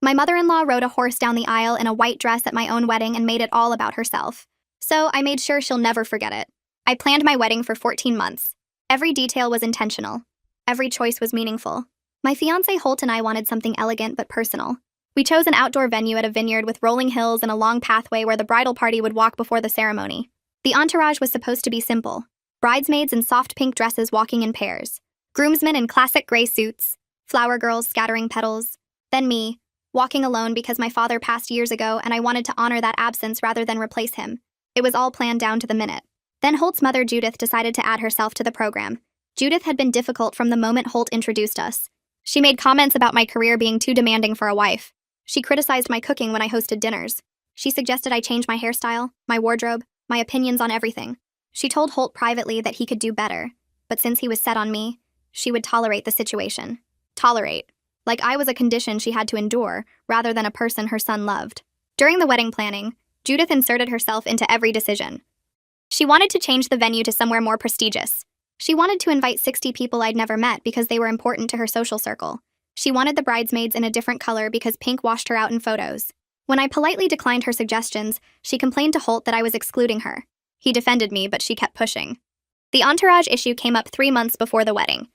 My mother-in-law rode a horse down the aisle in a white dress at my own wedding and made it all about herself. So I made sure she'll never forget it. I planned my wedding for 14 months. Every detail was intentional. Every choice was meaningful. My fiancé Holt and I wanted something elegant but personal. We chose an outdoor venue at a vineyard with rolling hills and a long pathway where the bridal party would walk before the ceremony. The entourage was supposed to be simple. Bridesmaids in soft pink dresses walking in pairs. Groomsmen in classic gray suits. Flower girls scattering petals. Then me, walking alone because my father passed years ago and I wanted to honor that absence rather than replace him. It was all planned down to the minute. Then Holt's mother Judith decided to add herself to the program. Judith had been difficult from the moment Holt introduced us. She made comments about my career being too demanding for a wife. She criticized my cooking when I hosted dinners. She suggested I change my hairstyle, my wardrobe, my opinions on everything. She told Holt privately that he could do better, but since he was set on me, she would tolerate the situation. Tolerate. Like I was a condition she had to endure, rather than a person her son loved. During the wedding planning, Judith inserted herself into every decision. She wanted to change the venue to somewhere more prestigious. She wanted to invite 60 people I'd never met because they were important to her social circle. She wanted the bridesmaids in a different color because pink washed her out in photos. When I politely declined her suggestions, she complained to Holt that I was excluding her. He defended me, but she kept pushing. The entourage issue came up 3 months before the wedding.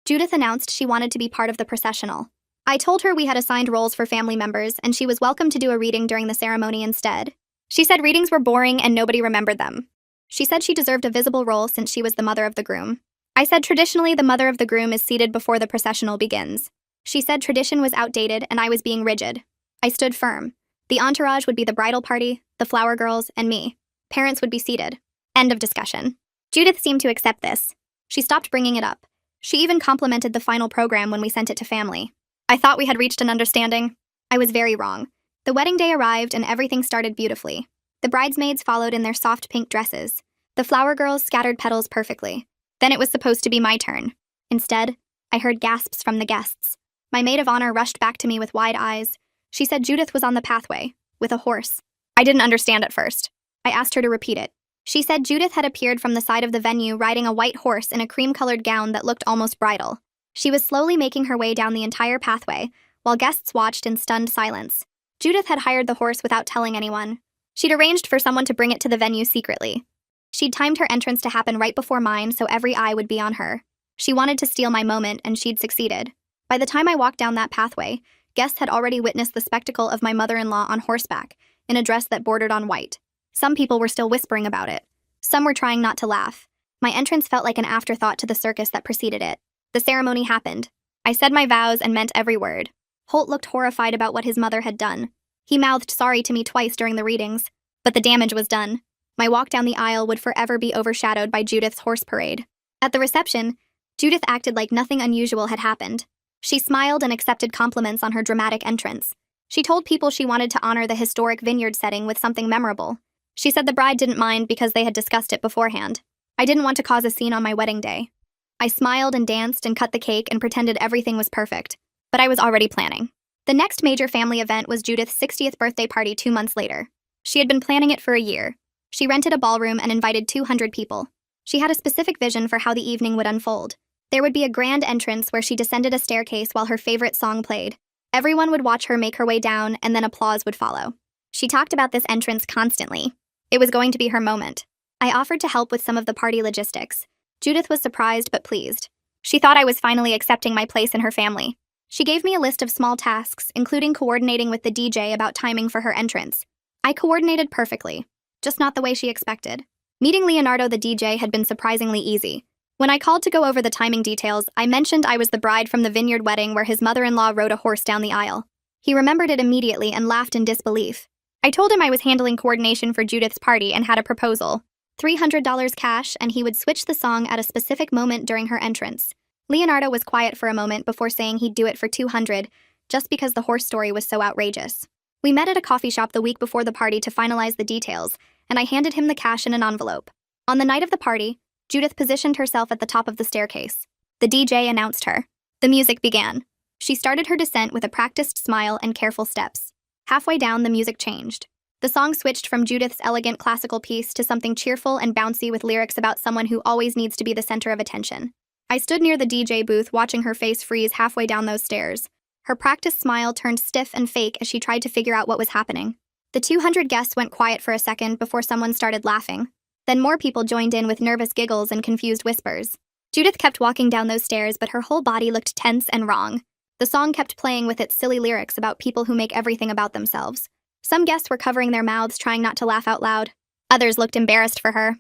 Judith announced she wanted to be part of the processional. I told her we had assigned roles for family members and she was welcome to do a reading during the ceremony instead. She said readings were boring and nobody remembered them. She said she deserved a visible role since she was the mother of the groom. I said traditionally the mother of the groom is seated before the processional begins. She said tradition was outdated and I was being rigid. I stood firm. The entourage would be the bridal party, the flower girls, and me. Parents would be seated. End of discussion. Judith seemed to accept this. She stopped bringing it up. She even complimented the final program when we sent it to family. I thought we had reached an understanding. I was very wrong. The wedding day arrived and everything started beautifully. The bridesmaids followed in their soft pink dresses. The flower girls scattered petals perfectly. Then it was supposed to be my turn. Instead, I heard gasps from the guests. My maid of honor rushed back to me with wide eyes. She said Judith was on the pathway, with a horse. I didn't understand at first. I asked her to repeat it. She said Judith had appeared from the side of the venue riding a white horse in a cream-colored gown that looked almost bridal. She was slowly making her way down the entire pathway, while guests watched in stunned silence. Judith had hired the horse without telling anyone. She'd arranged for someone to bring it to the venue secretly. She'd timed her entrance to happen right before mine so every eye would be on her. She wanted to steal my moment, and she'd succeeded. By the time I walked down that pathway, guests had already witnessed the spectacle of my mother-in-law on horseback, in a dress that bordered on white. Some people were still whispering about it. Some were trying not to laugh. My entrance felt like an afterthought to the circus that preceded it. The ceremony happened. I said my vows and meant every word. Holt looked horrified about what his mother had done. He mouthed sorry to me twice during the readings, but the damage was done. My walk down the aisle would forever be overshadowed by Judith's horse parade. At the reception, Judith acted like nothing unusual had happened. She smiled and accepted compliments on her dramatic entrance. She told people she wanted to honor the historic vineyard setting with something memorable. She said the bride didn't mind because they had discussed it beforehand. I didn't want to cause a scene on my wedding day. I smiled and danced and cut the cake and pretended everything was perfect. But I was already planning. The next major family event was Judith's 60th birthday party 2 months later. She had been planning it for a year. She rented a ballroom and invited 200 people. She had a specific vision for how the evening would unfold. There would be a grand entrance where she descended a staircase while her favorite song played. Everyone would watch her make her way down, and then applause would follow. She talked about this entrance constantly. It was going to be her moment. I offered to help with some of the party logistics. Judith was surprised but pleased. She thought I was finally accepting my place in her family. She gave me a list of small tasks, including coordinating with the DJ about timing for her entrance. I coordinated perfectly, just not the way she expected. Meeting Leonardo the DJ had been surprisingly easy. When I called to go over the timing details, I mentioned I was the bride from the vineyard wedding where his mother-in-law rode a horse down the aisle. He remembered it immediately and laughed in disbelief. I told him I was handling coordination for Judith's party and had a proposal. $300 cash, and he would switch the song at a specific moment during her entrance. Leonardo was quiet for a moment before saying he'd do it for $200, just because the horse story was so outrageous. We met at a coffee shop the week before the party to finalize the details, and I handed him the cash in an envelope. On the night of the party, Judith positioned herself at the top of the staircase. The DJ announced her. The music began. She started her descent with a practiced smile and careful steps. Halfway down, the music changed. The song switched from Judith's elegant classical piece to something cheerful and bouncy with lyrics about someone who always needs to be the center of attention. I stood near the DJ booth watching her face freeze halfway down those stairs. Her practiced smile turned stiff and fake as she tried to figure out what was happening. The 200 guests went quiet for a second before someone started laughing. Then more people joined in with nervous giggles and confused whispers. Judith kept walking down those stairs, but her whole body looked tense and wrong. The song kept playing with its silly lyrics about people who make everything about themselves. Some guests were covering their mouths, trying not to laugh out loud. Others looked embarrassed for her.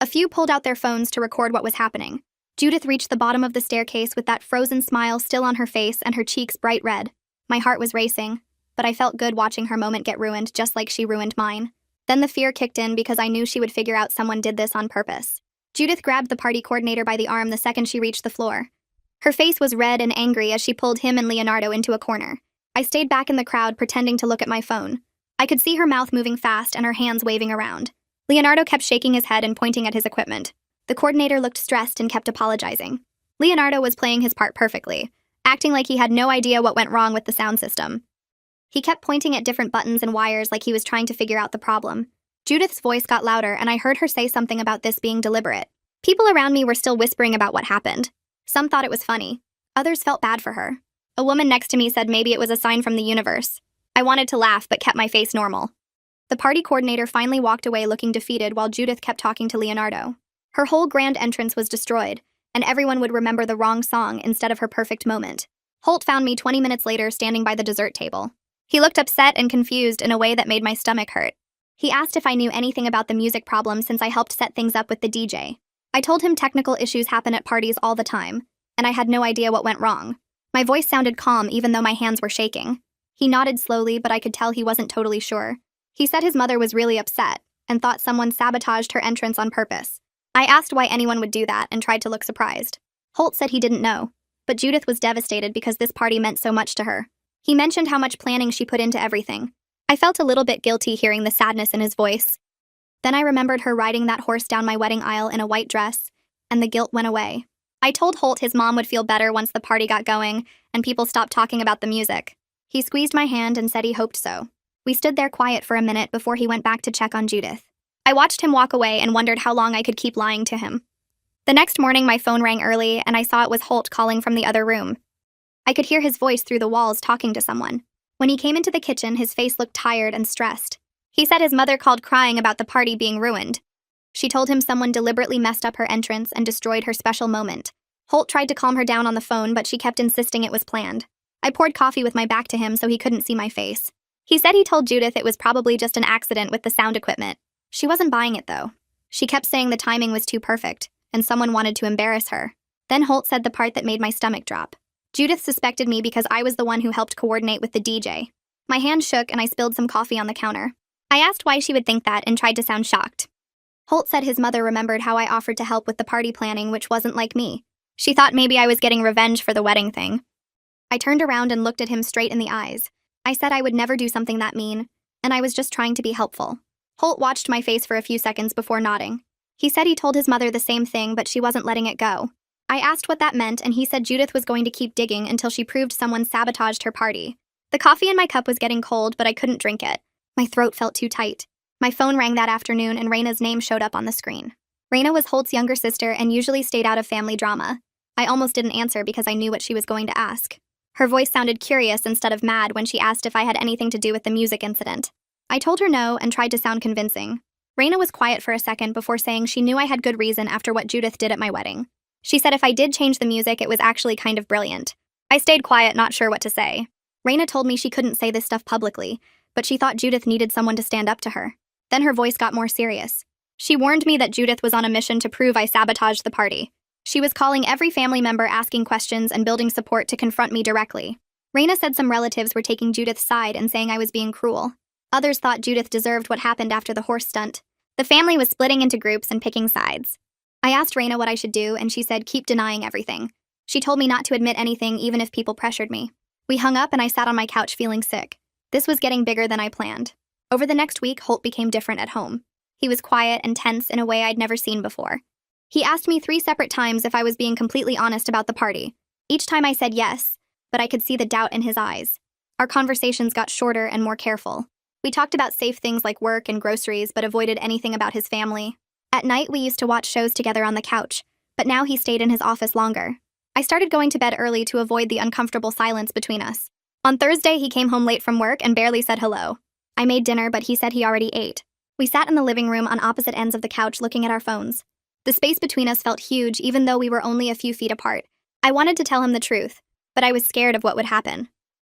A few pulled out their phones to record what was happening. Judith reached the bottom of the staircase with that frozen smile still on her face and her cheeks bright red. My heart was racing, but I felt good watching her moment get ruined just like she ruined mine. Then the fear kicked in because I knew she would figure out someone did this on purpose. Judith grabbed the party coordinator by the arm the second she reached the floor. Her face was red and angry as she pulled him and Leonardo into a corner. I stayed back in the crowd pretending to look at my phone. I could see her mouth moving fast and her hands waving around. Leonardo kept shaking his head and pointing at his equipment. The coordinator looked stressed and kept apologizing. Leonardo was playing his part perfectly, acting like he had no idea what went wrong with the sound system. He kept pointing at different buttons and wires like he was trying to figure out the problem. Judith's voice got louder and I heard her say something about this being deliberate. People around me were still whispering about what happened. Some thought it was funny. Others felt bad for her. A woman next to me said maybe it was a sign from the universe. I wanted to laugh but kept my face normal. The party coordinator finally walked away looking defeated while Judith kept talking to Leonardo. Her whole grand entrance was destroyed, and everyone would remember the wrong song instead of her perfect moment. Holt found me 20 minutes later standing by the dessert table. He looked upset and confused in a way that made my stomach hurt. He asked if I knew anything about the music problem since I helped set things up with the DJ. I told him technical issues happen at parties all the time, and I had no idea what went wrong. My voice sounded calm even though my hands were shaking. He nodded slowly, but I could tell he wasn't totally sure. He said his mother was really upset and thought someone sabotaged her entrance on purpose. I asked why anyone would do that and tried to look surprised. Holt said he didn't know, but Judith was devastated because this party meant so much to her. He mentioned how much planning she put into everything. I felt a little bit guilty hearing the sadness in his voice. Then I remembered her riding that horse down my wedding aisle in a white dress, and the guilt went away. I told Holt his mom would feel better once the party got going and people stopped talking about the music. He squeezed my hand and said he hoped so. We stood there quiet for a minute before he went back to check on Judith. I watched him walk away and wondered how long I could keep lying to him. The next morning, my phone rang early, and I saw it was Holt calling from the other room. I could hear his voice through the walls talking to someone. When he came into the kitchen, his face looked tired and stressed. He said his mother called crying about the party being ruined. She told him someone deliberately messed up her entrance and destroyed her special moment. Holt tried to calm her down on the phone, but she kept insisting it was planned. I poured coffee with my back to him so he couldn't see my face. He said he told Judith it was probably just an accident with the sound equipment. She wasn't buying it, though. She kept saying the timing was too perfect, and someone wanted to embarrass her. Then Holt said the part that made my stomach drop. Judith suspected me because I was the one who helped coordinate with the DJ. My hand shook and I spilled some coffee on the counter. I asked why she would think that and tried to sound shocked. Holt said his mother remembered how I offered to help with the party planning, which wasn't like me. She thought maybe I was getting revenge for the wedding thing. I turned around and looked at him straight in the eyes. I said I would never do something that mean, and I was just trying to be helpful. Holt watched my face for a few seconds before nodding. He said he told his mother the same thing, but she wasn't letting it go. I asked what that meant, and he said Judith was going to keep digging until she proved someone sabotaged her party. The coffee in my cup was getting cold, but I couldn't drink it. My throat felt too tight. My phone rang that afternoon, and Raina's name showed up on the screen. Raina was Holt's younger sister and usually stayed out of family drama. I almost didn't answer because I knew what she was going to ask. Her voice sounded curious instead of mad when she asked if I had anything to do with the music incident. I told her no and tried to sound convincing. Raina was quiet for a second before saying she knew I had good reason after what Judith did at my wedding. She said if I did change the music, it was actually kind of brilliant. I stayed quiet, not sure what to say. Raina told me she couldn't say this stuff publicly, but she thought Judith needed someone to stand up to her. Then her voice got more serious. She warned me that Judith was on a mission to prove I sabotaged the party. She was calling every family member, asking questions, and building support to confront me directly. Raina said some relatives were taking Judith's side and saying I was being cruel. Others thought Judith deserved what happened after the horse stunt. The family was splitting into groups and picking sides. I asked Raina what I should do, and she said keep denying everything. She told me not to admit anything even if people pressured me. We hung up and I sat on my couch feeling sick. This was getting bigger than I planned. Over the next week, Holt became different at home. He was quiet and tense in a way I'd never seen before. He asked me 3 separate times if I was being completely honest about the party. Each time I said yes, but I could see the doubt in his eyes. Our conversations got shorter and more careful. We talked about safe things like work and groceries, but avoided anything about his family. At night, we used to watch shows together on the couch, but now he stayed in his office longer. I started going to bed early to avoid the uncomfortable silence between us. On Thursday, he came home late from work and barely said hello. I made dinner, but he said he already ate. We sat in the living room on opposite ends of the couch looking at our phones. The space between us felt huge, even though we were only a few feet apart. I wanted to tell him the truth, but I was scared of what would happen.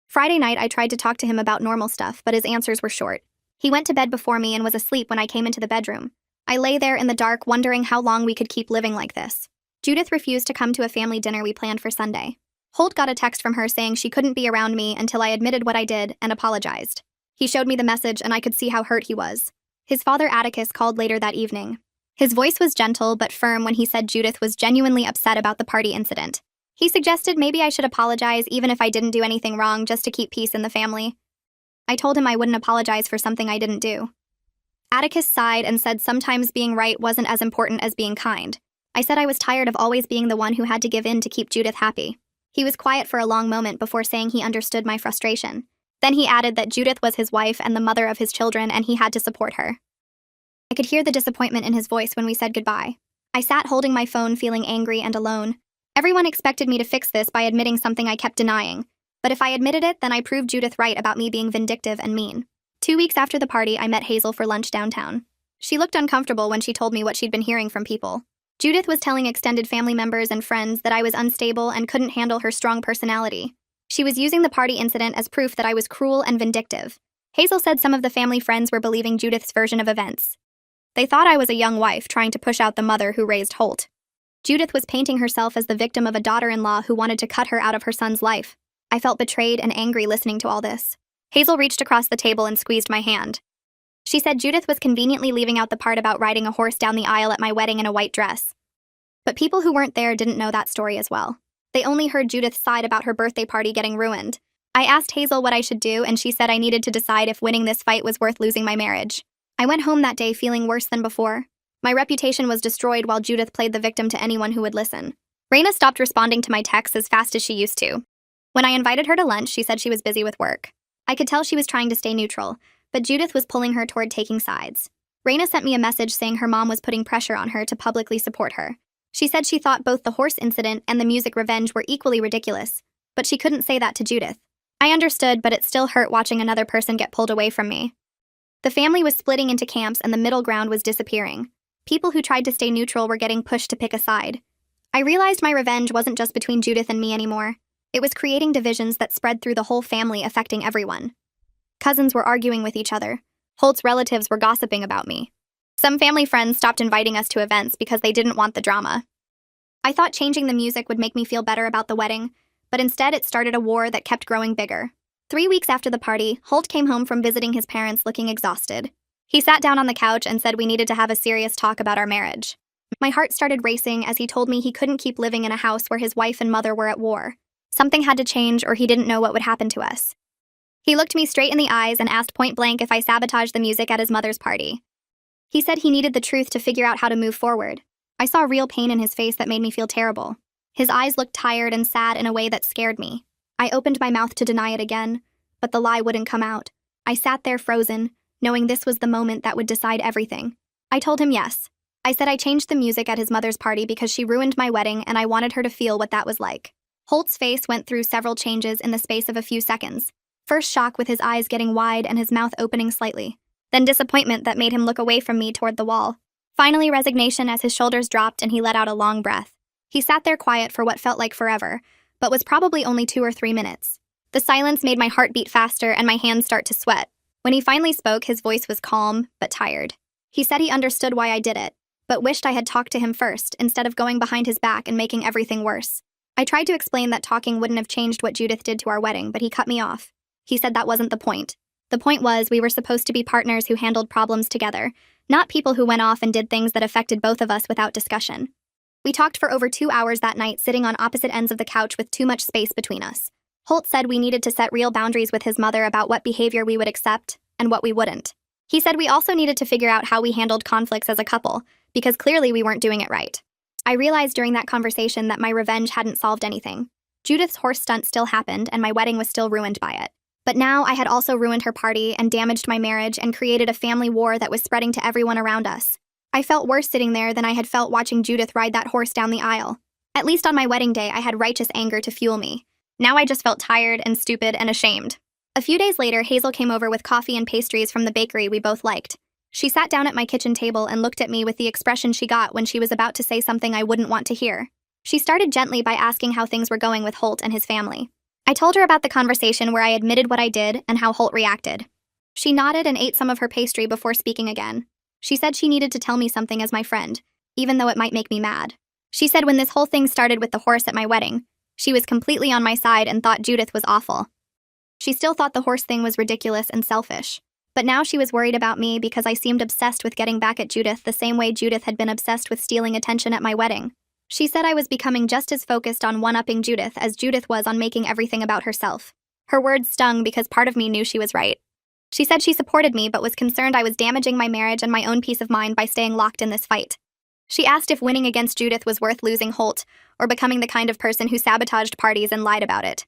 Friday night, I tried to talk to him about normal stuff, but his answers were short. He went to bed before me and was asleep when I came into the bedroom. I lay there in the dark, wondering how long we could keep living like this. Judith refused to come to a family dinner we planned for Sunday. Holt got a text from her saying she couldn't be around me until I admitted what I did and apologized. He showed me the message and I could see how hurt he was. His father Atticus called later that evening. His voice was gentle but firm when he said Judith was genuinely upset about the party incident. He suggested maybe I should apologize even if I didn't do anything wrong, just to keep peace in the family. I told him I wouldn't apologize for something I didn't do. Atticus sighed and said sometimes being right wasn't as important as being kind. I said I was tired of always being the one who had to give in to keep Judith happy. He was quiet for a long moment before saying he understood my frustration. Then he added that Judith was his wife and the mother of his children and he had to support her. I could hear the disappointment in his voice when we said goodbye. I sat holding my phone, feeling angry and alone. Everyone expected me to fix this by admitting something I kept denying. But if I admitted it, then I proved Judith right about me being vindictive and mean. 2 weeks after the party, I met Hazel for lunch downtown. She looked uncomfortable when she told me what she'd been hearing from people. Judith was telling extended family members and friends that I was unstable and couldn't handle her strong personality. She was using the party incident as proof that I was cruel and vindictive. Hazel said some of the family friends were believing Judith's version of events. They thought I was a young wife trying to push out the mother who raised Holt. Judith was painting herself as the victim of a daughter-in-law who wanted to cut her out of her son's life. I felt betrayed and angry listening to all this. Hazel reached across the table and squeezed my hand. She said Judith was conveniently leaving out the part about riding a horse down the aisle at my wedding in a white dress. But people who weren't there didn't know that story as well. They only heard Judith's side about her birthday party getting ruined. I asked Hazel what I should do, and she said I needed to decide if winning this fight was worth losing my marriage. I went home that day feeling worse than before. My reputation was destroyed while Judith played the victim to anyone who would listen. Raina stopped responding to my texts as fast as she used to. When I invited her to lunch, she said she was busy with work. I could tell she was trying to stay neutral, but Judith was pulling her toward taking sides. Raina sent me a message saying her mom was putting pressure on her to publicly support her. She said she thought both the horse incident and the music revenge were equally ridiculous, but she couldn't say that to Judith. I understood, but it still hurt watching another person get pulled away from me. The family was splitting into camps and the middle ground was disappearing. People who tried to stay neutral were getting pushed to pick a side. I realized my revenge wasn't just between Judith and me anymore. It was creating divisions that spread through the whole family, affecting everyone. Cousins were arguing with each other. Holt's relatives were gossiping about me. Some family friends stopped inviting us to events because they didn't want the drama. I thought changing the music would make me feel better about the wedding, but instead it started a war that kept growing bigger. 3 weeks after the party, Holt came home from visiting his parents looking exhausted. He sat down on the couch and said we needed to have a serious talk about our marriage. My heart started racing as he told me he couldn't keep living in a house where his wife and mother were at war. Something had to change or he didn't know what would happen to us. He looked me straight in the eyes and asked point blank if I sabotaged the music at his mother's party. He said he needed the truth to figure out how to move forward. I saw real pain in his face that made me feel terrible. His eyes looked tired and sad in a way that scared me. I opened my mouth to deny it again, but the lie wouldn't come out. I sat there frozen, knowing this was the moment that would decide everything. I told him yes. I said I changed the music at his mother's party because she ruined my wedding and I wanted her to feel what that was like. Holt's face went through several changes in the space of a few seconds. First shock with his eyes getting wide and his mouth opening slightly. Then disappointment that made him look away from me toward the wall. Finally resignation as his shoulders dropped and he let out a long breath. He sat there quiet for what felt like forever, but was probably only 2 or 3 minutes. The silence made my heart beat faster and my hands start to sweat. When he finally spoke, his voice was calm, but tired. He said he understood why I did it, but wished I had talked to him first instead of going behind his back and making everything worse. I tried to explain that talking wouldn't have changed what Judith did to our wedding, but he cut me off. He said that wasn't the point. The point was we were supposed to be partners who handled problems together, not people who went off and did things that affected both of us without discussion. We talked for over 2 hours that night, sitting on opposite ends of the couch with too much space between us. Holt said we needed to set real boundaries with his mother about what behavior we would accept and what we wouldn't. He said we also needed to figure out how we handled conflicts as a couple, because clearly we weren't doing it right. I realized during that conversation that my revenge hadn't solved anything. Judith's horse stunt still happened and my wedding was still ruined by it. But now I had also ruined her party and damaged my marriage and created a family war that was spreading to everyone around us. I felt worse sitting there than I had felt watching Judith ride that horse down the aisle. At least on my wedding day, I had righteous anger to fuel me. Now I just felt tired and stupid and ashamed. A few days later, Hazel came over with coffee and pastries from the bakery we both liked. She sat down at my kitchen table and looked at me with the expression she got when she was about to say something I wouldn't want to hear. She started gently by asking how things were going with Holt and his family. I told her about the conversation where I admitted what I did and how Holt reacted. She nodded and ate some of her pastry before speaking again. She said she needed to tell me something as my friend, even though it might make me mad. She said when this whole thing started with the horse at my wedding, she was completely on my side and thought Judith was awful. She still thought the horse thing was ridiculous and selfish. But now she was worried about me because I seemed obsessed with getting back at Judith the same way Judith had been obsessed with stealing attention at my wedding. She said I was becoming just as focused on one-upping Judith as Judith was on making everything about herself. Her words stung because part of me knew she was right. She said she supported me but was concerned I was damaging my marriage and my own peace of mind by staying locked in this fight. She asked if winning against Judith was worth losing Holt or becoming the kind of person who sabotaged parties and lied about it.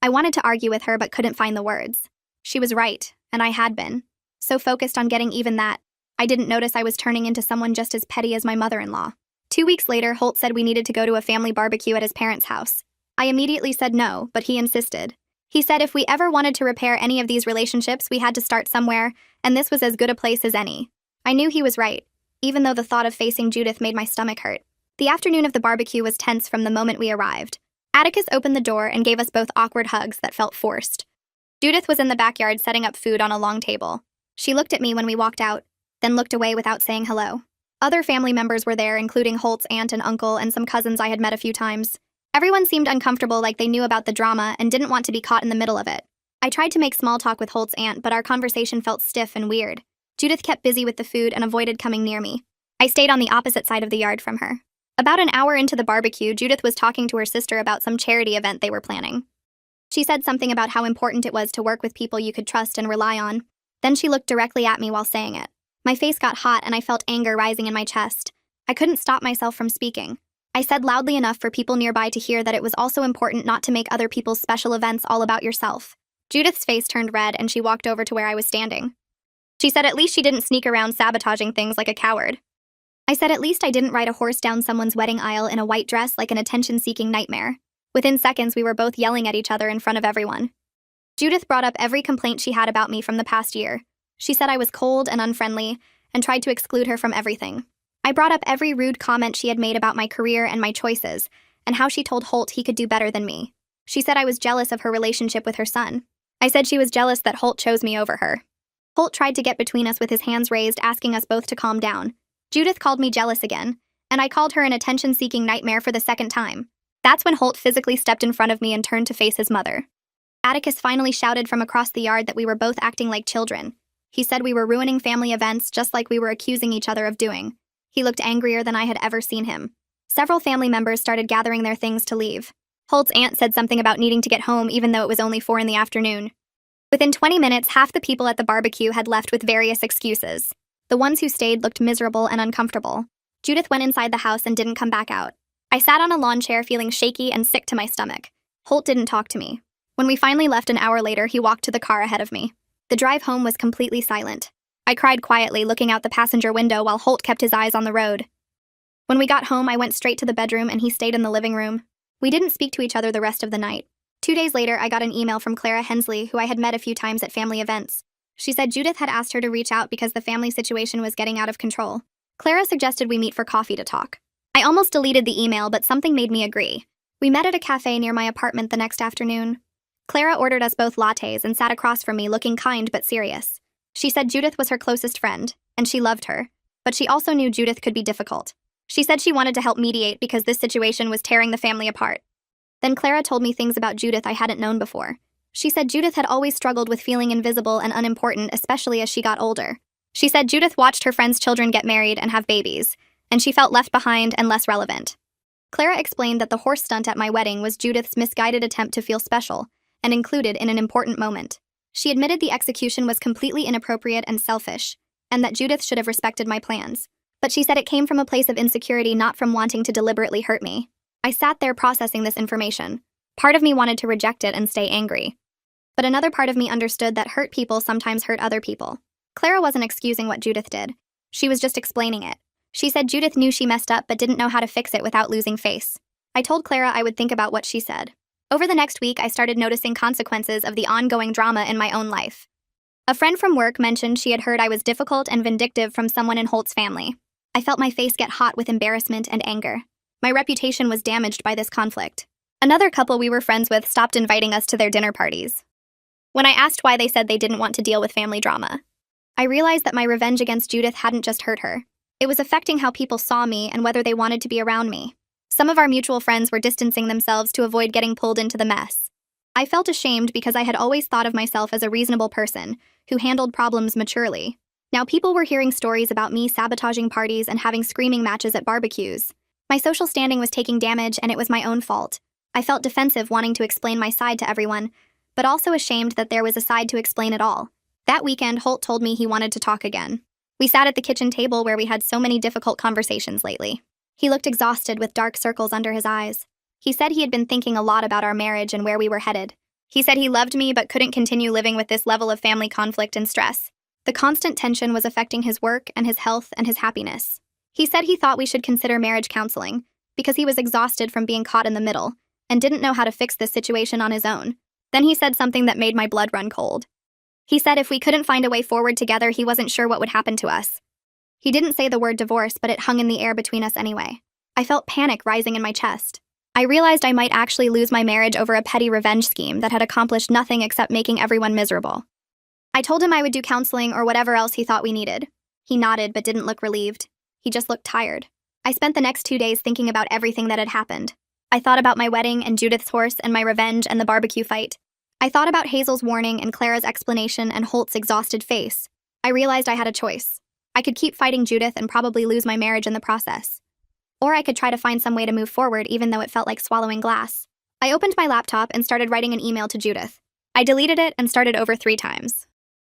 I wanted to argue with her but couldn't find the words. She was right, and I had been. So focused on getting even that, I didn't notice I was turning into someone just as petty as my mother-in-law. 2 weeks later, Holt said we needed to go to a family barbecue at his parents' house. I immediately said no, but he insisted. He said if we ever wanted to repair any of these relationships, we had to start somewhere, and this was as good a place as any. I knew he was right, even though the thought of facing Judith made my stomach hurt. The afternoon of the barbecue was tense from the moment we arrived. Atticus opened the door and gave us both awkward hugs that felt forced. Judith was in the backyard setting up food on a long table. She looked at me when we walked out, then looked away without saying hello. Other family members were there, including Holt's aunt and uncle and some cousins I had met a few times. Everyone seemed uncomfortable, like they knew about the drama and didn't want to be caught in the middle of it. I tried to make small talk with Holt's aunt, but our conversation felt stiff and weird. Judith kept busy with the food and avoided coming near me. I stayed on the opposite side of the yard from her. About an hour into the barbecue, Judith was talking to her sister about some charity event they were planning. She said something about how important it was to work with people you could trust and rely on. Then she looked directly at me while saying it. My face got hot and I felt anger rising in my chest. I couldn't stop myself from speaking. I said loudly enough for people nearby to hear that it was also important not to make other people's special events all about yourself. Judith's face turned red and she walked over to where I was standing. She said at least she didn't sneak around sabotaging things like a coward. I said at least I didn't ride a horse down someone's wedding aisle in a white dress like an attention-seeking nightmare. Within seconds, we were both yelling at each other in front of everyone. Judith brought up every complaint she had about me from the past year. She said I was cold and unfriendly and tried to exclude her from everything. I brought up every rude comment she had made about my career and my choices, and how she told Holt he could do better than me. She said I was jealous of her relationship with her son. I said she was jealous that Holt chose me over her. Holt tried to get between us with his hands raised, asking us both to calm down. Judith called me jealous again, and I called her an attention-seeking nightmare for the second time. That's when Holt physically stepped in front of me and turned to face his mother. Atticus finally shouted from across the yard that we were both acting like children. He said we were ruining family events just like we were accusing each other of doing. He looked angrier than I had ever seen him. Several family members started gathering their things to leave. Holt's aunt said something about needing to get home even though it was only 4 in the afternoon. Within 20 minutes, half the people at the barbecue had left with various excuses. The ones who stayed looked miserable and uncomfortable. Judith went inside the house and didn't come back out. I sat on a lawn chair feeling shaky and sick to my stomach. Holt didn't talk to me. When we finally left an hour later, he walked to the car ahead of me. The drive home was completely silent. I cried quietly, looking out the passenger window while Holt kept his eyes on the road. When we got home, I went straight to the bedroom and he stayed in the living room. We didn't speak to each other the rest of the night. 2 days later, I got an email from Clara Hensley, who I had met a few times at family events. She said Judith had asked her to reach out because the family situation was getting out of control. Clara suggested we meet for coffee to talk. I almost deleted the email, but something made me agree. We met at a cafe near my apartment the next afternoon. Clara ordered us both lattes and sat across from me looking kind but serious. She said Judith was her closest friend, and she loved her, but she also knew Judith could be difficult. She said she wanted to help mediate because this situation was tearing the family apart. Then Clara told me things about Judith I hadn't known before. She said Judith had always struggled with feeling invisible and unimportant, especially as she got older. She said Judith watched her friends' children get married and have babies, and she felt left behind and less relevant. Clara explained that the horse stunt at my wedding was Judith's misguided attempt to feel special, and included in an important moment. She admitted the execution was completely inappropriate and selfish, and that Judith should have respected my plans. But she said it came from a place of insecurity, not from wanting to deliberately hurt me. I sat there processing this information. Part of me wanted to reject it and stay angry. But another part of me understood that hurt people sometimes hurt other people. Clara wasn't excusing what Judith did. She was just explaining it. She said Judith knew she messed up but didn't know how to fix it without losing face. I told Clara I would think about what she said. Over the next week, I started noticing consequences of the ongoing drama in my own life. A friend from work mentioned she had heard I was difficult and vindictive from someone in Holt's family. I felt my face get hot with embarrassment and anger. My reputation was damaged by this conflict. Another couple we were friends with stopped inviting us to their dinner parties. When I asked why, they said they didn't want to deal with family drama. I realized that my revenge against Judith hadn't just hurt her. It was affecting how people saw me and whether they wanted to be around me. Some of our mutual friends were distancing themselves to avoid getting pulled into the mess. I felt ashamed because I had always thought of myself as a reasonable person who handled problems maturely. Now people were hearing stories about me sabotaging parties and having screaming matches at barbecues. My social standing was taking damage, and it was my own fault. I felt defensive, wanting to explain my side to everyone, but also ashamed that there was a side to explain at all. That weekend, Holt told me he wanted to talk again. We sat at the kitchen table where we had so many difficult conversations lately. He looked exhausted with dark circles under his eyes. He said he had been thinking a lot about our marriage and where we were headed. He said he loved me but couldn't continue living with this level of family conflict and stress. The constant tension was affecting his work and his health and his happiness. He said he thought we should consider marriage counseling because he was exhausted from being caught in the middle and didn't know how to fix this situation on his own. Then he said something that made my blood run cold. He said if we couldn't find a way forward together, he wasn't sure what would happen to us. He didn't say the word divorce, but it hung in the air between us anyway. I felt panic rising in my chest. I realized I might actually lose my marriage over a petty revenge scheme that had accomplished nothing except making everyone miserable. I told him I would do counseling or whatever else he thought we needed. He nodded but didn't look relieved. He just looked tired. I spent the next 2 days thinking about everything that had happened. I thought about my wedding and Judith's horse and my revenge and the barbecue fight. I thought about Hazel's warning and Clara's explanation and Holt's exhausted face. I realized I had a choice. I could keep fighting Judith and probably lose my marriage in the process. Or I could try to find some way to move forward even though it felt like swallowing glass. I opened my laptop and started writing an email to Judith. I deleted it and started over 3 times.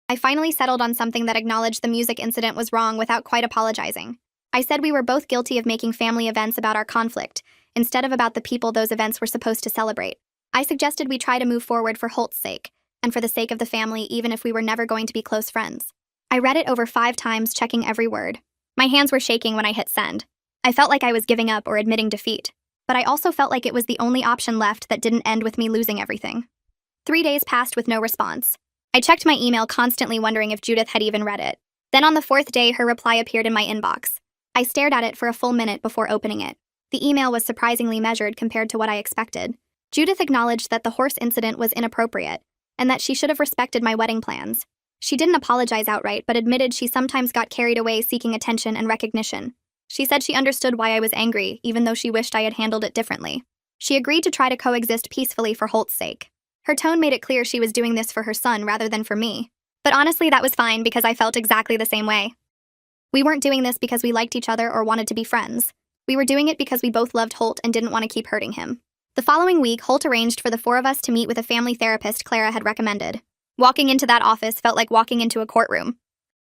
I finally settled on something that acknowledged the music incident was wrong without quite apologizing. I said we were both guilty of making family events about our conflict, instead of about the people those events were supposed to celebrate. I suggested we try to move forward for Holt's sake, and for the sake of the family, even if we were never going to be close friends. I read it over 5 times, checking every word. My hands were shaking when I hit send. I felt like I was giving up or admitting defeat, but I also felt like it was the only option left that didn't end with me losing everything. 3 days passed with no response. I checked my email constantly, wondering if Judith had even read it. Then on the 4th day, her reply appeared in my inbox. I stared at it for a full minute before opening it. The email was surprisingly measured compared to what I expected. Judith acknowledged that the horse incident was inappropriate, and that she should have respected my wedding plans. She didn't apologize outright, but admitted she sometimes got carried away seeking attention and recognition. She said she understood why I was angry, even though she wished I had handled it differently. She agreed to try to coexist peacefully for Holt's sake. Her tone made it clear she was doing this for her son rather than for me. But honestly, that was fine because I felt exactly the same way. We weren't doing this because we liked each other or wanted to be friends. We were doing it because we both loved Holt and didn't want to keep hurting him. The following week, Holt arranged for the 4 of us to meet with a family therapist Clara had recommended. Walking into that office felt like walking into a courtroom.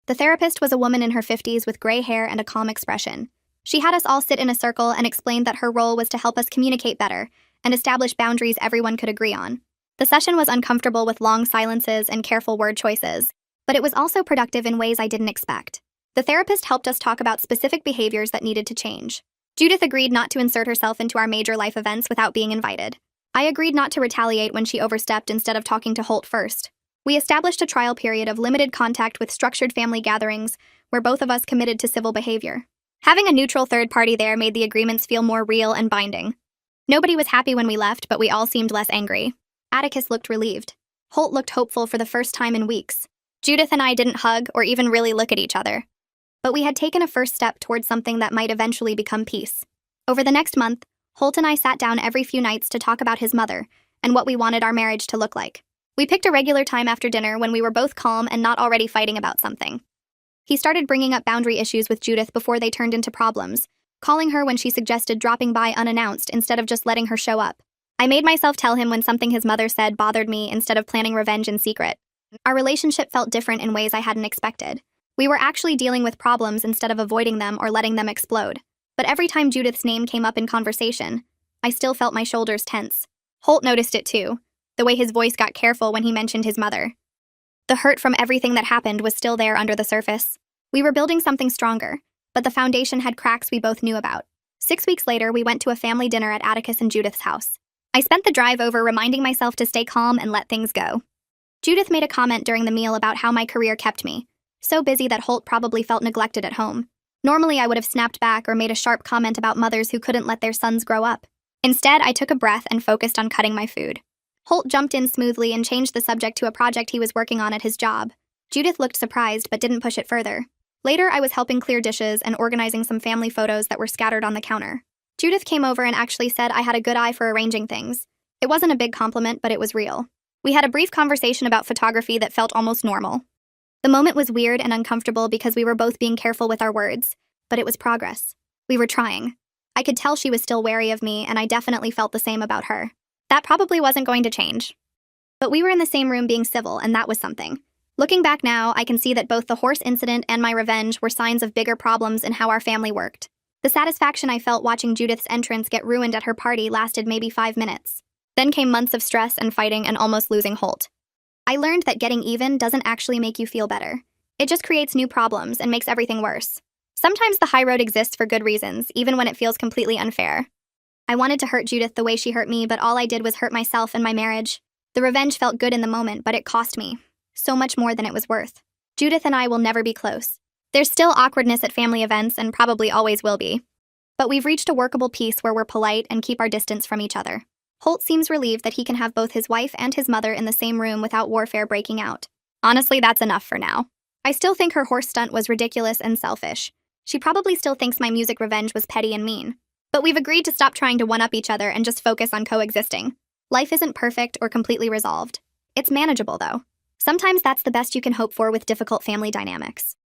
The therapist was a woman in her 50s with gray hair and a calm expression. She had us all sit in a circle and explained that her role was to help us communicate better and establish boundaries everyone could agree on. The session was uncomfortable with long silences and careful word choices, but it was also productive in ways I didn't expect. The therapist helped us talk about specific behaviors that needed to change. Judith agreed not to insert herself into our major life events without being invited. I agreed not to retaliate when she overstepped instead of talking to Holt first. We established a trial period of limited contact with structured family gatherings where both of us committed to civil behavior. Having a neutral third party there made the agreements feel more real and binding. Nobody was happy when we left, but we all seemed less angry. Atticus looked relieved. Holt looked hopeful for the first time in weeks. Judith and I didn't hug or even really look at each other. But we had taken a first step towards something that might eventually become peace. Over the next month, Holt and I sat down every few nights to talk about his mother and what we wanted our marriage to look like. We picked a regular time after dinner when we were both calm and not already fighting about something. He started bringing up boundary issues with Judith before they turned into problems, calling her when she suggested dropping by unannounced instead of just letting her show up. I made myself tell him when something his mother said bothered me instead of planning revenge in secret. Our relationship felt different in ways I hadn't expected. We were actually dealing with problems instead of avoiding them or letting them explode. But every time Judith's name came up in conversation, I still felt my shoulders tense. Holt noticed it too, the way his voice got careful when he mentioned his mother. The hurt from everything that happened was still there under the surface. We were building something stronger, but the foundation had cracks we both knew about. 6 weeks later, we went to a family dinner at Atticus and Judith's house. I spent the drive over reminding myself to stay calm and let things go. Judith made a comment during the meal about how my career kept me so busy that Holt probably felt neglected at home. Normally, I would have snapped back or made a sharp comment about mothers who couldn't let their sons grow up. Instead, I took a breath and focused on cutting my food. Holt jumped in smoothly and changed the subject to a project he was working on at his job. Judith looked surprised but didn't push it further. Later, I was helping clear dishes and organizing some family photos that were scattered on the counter. Judith came over and actually said I had a good eye for arranging things. It wasn't a big compliment, but it was real. We had a brief conversation about photography that felt almost normal. The moment was weird and uncomfortable because we were both being careful with our words, but it was progress. We were trying. I could tell she was still wary of me, and I definitely felt the same about her. That probably wasn't going to change. But we were in the same room being civil, and that was something. Looking back now, I can see that both the horse incident and my revenge were signs of bigger problems in how our family worked. The satisfaction I felt watching Judith's entrance get ruined at her party lasted maybe 5 minutes. Then came months of stress and fighting and almost losing Holt. I learned that getting even doesn't actually make you feel better. It just creates new problems and makes everything worse. Sometimes the high road exists for good reasons, even when it feels completely unfair. I wanted to hurt Judith the way she hurt me, but all I did was hurt myself and my marriage. The revenge felt good in the moment, but it cost me so much more than it was worth. Judith and I will never be close. There's still awkwardness at family events and probably always will be. But we've reached a workable peace where we're polite and keep our distance from each other. Holt seems relieved that he can have both his wife and his mother in the same room without warfare breaking out. Honestly, that's enough for now. I still think her horse stunt was ridiculous and selfish. She probably still thinks my music revenge was petty and mean. But we've agreed to stop trying to one-up each other and just focus on coexisting. Life isn't perfect or completely resolved. It's manageable, though. Sometimes that's the best you can hope for with difficult family dynamics.